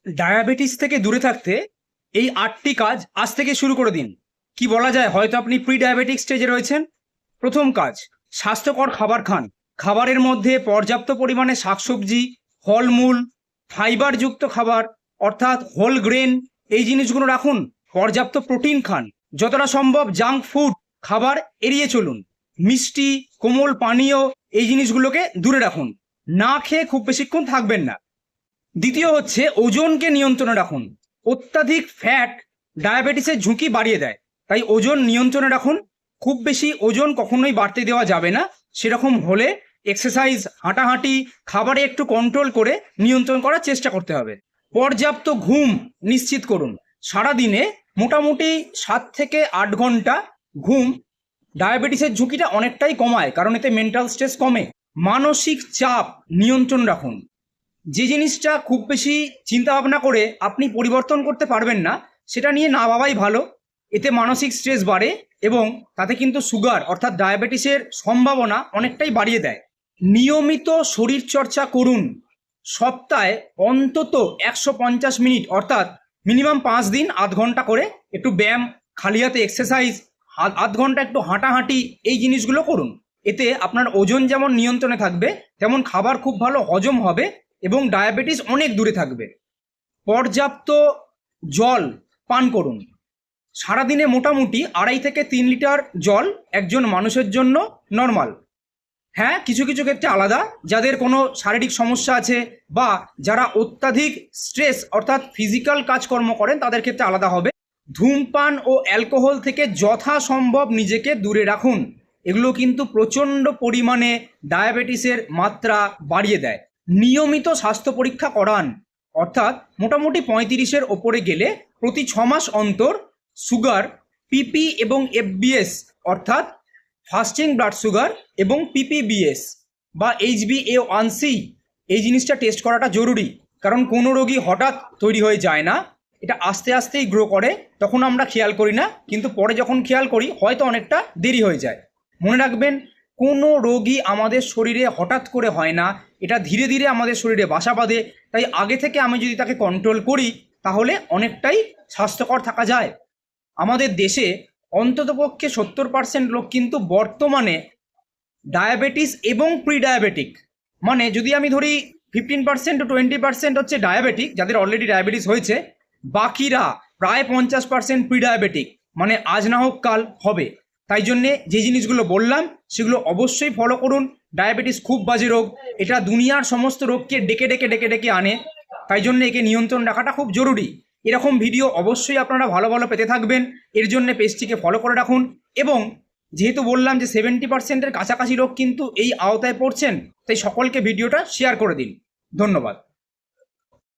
Diabetes থেকে দূরে থাকতে এই ৮টি কাজ আজ থেকে শুরু করে দিন। কি বলা যায়, হয়তো আপনি প্রি ডায়াবেটিক স্টেজে রয়েছেন। প্রথম কাজ, স্বাস্থ্যকর খাবার খান। খাবারের মধ্যে পর্যাপ্ত পরিমাণে শাকসবজি, ফলমূল, ফাইবারযুক্ত খাবার অর্থাৎ হোল গ্রেন এই জিনিসগুলো রাখুন। পর্যাপ্ত প্রোটিন খান। যতটা সম্ভব জাঙ্ক ফুড খাবার এড়িয়ে চলুন। মিষ্টি, কোমল পানীয় এই জিনিসগুলোকে দূরে রাখুন। না খেয়ে খুব বেশিক্ষণ থাকবেন না। দ্বিতীয় হচ্ছে ওজনকে নিয়ন্ত্রণে রাখুন। অত্যাধিক ফ্যাট ডায়াবেটিসের ঝুঁকি বাড়িয়ে দেয়, তাই ওজন নিয়ন্ত্রণে রাখুন। খুব বেশি ওজন কখনোই বাড়তে দেওয়া যাবে না। সেরকম হলে এক্সারসাইজ, হাঁটাহাঁটি, খাবারে একটু কন্ট্রোল করে নিয়ন্ত্রণ করার চেষ্টা করতে হবে। পর্যাপ্ত ঘুম নিশ্চিত করুন। সারাদিনে মোটামুটি 7 থেকে 8 ঘন্টা ঘুম ডায়াবেটিসের ঝুঁকিটা অনেকটাই কমায়, কারণ এতে মেন্টাল স্ট্রেস কমে। মানসিক চাপ নিয়ন্ত্রণ রাখুন। যে জিনিসটা খুব বেশি চিন্তা ভাবনা করে আপনি পরিবর্তন করতে পারবেন না, সেটা নিয়ে না ভাবাই ভালো। এতে মানসিক স্ট্রেস বাড়ে এবং তাতে কিন্তু সুগার অর্থাৎ ডায়াবেটিসের সম্ভাবনা অনেকটাই বাড়িয়ে দেয়। নিয়মিত শরীরচর্চা করুন। সপ্তাহে অন্তত 150 মিনিট অর্থাৎ মিনিমাম 5 দিন আধ ঘন্টা করে একটু ব্যায়াম, খালি হাতে এক্সারসাইজ, আধ ঘন্টা একটু হাঁটাহাঁটি এই জিনিসগুলো করুন। এতে আপনার ওজন যেমন নিয়ন্ত্রণে থাকবে, তেমন খাবার খুব ভালো হজম হবে এবং ডায়াবেটিস অনেক দূরে থাকবে। পর্যাপ্ত জল পান করুন। সারাদিনে মোটামুটি 2.5 থেকে 3 লিটার জল একজন মানুষের জন্য নর্মাল। হ্যাঁ, কিছু কিছু ক্ষেত্রে আলাদা, যাদের কোনো শারীরিক সমস্যা আছে বা যারা অত্যাধিক স্ট্রেস অর্থাৎ ফিজিক্যাল কাজকর্ম করেন তাদের ক্ষেত্রে আলাদা হবে। ধূমপান ও অ্যালকোহল থেকে যথাসম্ভব নিজেকে দূরে রাখুন। এগুলো কিন্তু প্রচণ্ড পরিমাণে ডায়াবেটিসের মাত্রা বাড়িয়ে দেয়। নিয়মিত স্বাস্থ্য পরীক্ষা করান, অর্থাৎ মোটামুটি 35-এর ওপরে গেলে প্রতি 6 মাস অন্তর সুগার, পিপি এবং এফবিএস অর্থাৎ ফাস্টিং ব্লাড সুগার এবং পিপিবিএস বা HbA1c এই জিনিসটা টেস্ট করাটা জরুরি। কারণ কোনো রোগী হঠাৎ তৈরি হয়ে যায় না, এটা আস্তে আস্তেই গ্রো করে। তখন আমরা খেয়াল করি না, কিন্তু পরে যখন খেয়াল করি হয়তো অনেকটা দেরি হয়ে যায়। মনে রাখবেন, কোনো রোগী আমাদের শরীরে হঠাৎ করে হয় না, এটা ধীরে ধীরে আমাদের শরীরে বাসা বাঁধে। তাই আগে থেকে আমি যদি তাকে কন্ট্রোল করি তাহলে অনেকটাই স্বাস্থ্যকর থাকা যায়। আমাদের দেশে অন্ততপক্ষে 70% লোক কিন্তু বর্তমানে ডায়াবেটিস এবং প্রি ডায়াবেটিক, মানে যদি আমি ধরি 15% to 20% হচ্ছে ডায়াবেটিক যাদের অলরেডি ডায়াবেটিস হয়েছে, বাকিরা প্রায় 50% প্রি ডায়াবেটিক, মানে আজ না হোক কাল হবে। তাই জন্যে যে জিনিসগুলো বললাম সেগুলো অবশ্যই ফলো করুন। ডায়াবেটিস খুব বাজে রোগ, এটা দুনিয়ার সমস্ত রোগকে ডেকে ডেকে ডেকে ডেকে আনে। তাই জন্য একে নিয়ন্ত্রণ রাখাটা খুব জরুরি। এরকম ভিডিও অবশ্যই আপনারা ভালো ভালো পেতে থাকবেন। এর জন্য পেজটিকে ফলো করে রাখুন। এবং যেহেতু বললাম যে 70%-এর কাছাকাছি লোক কিন্তু এই আওতায় পড়ছেন, তাই সকলকে ভিডিওটা শেয়ার করে দিন। ধন্যবাদ।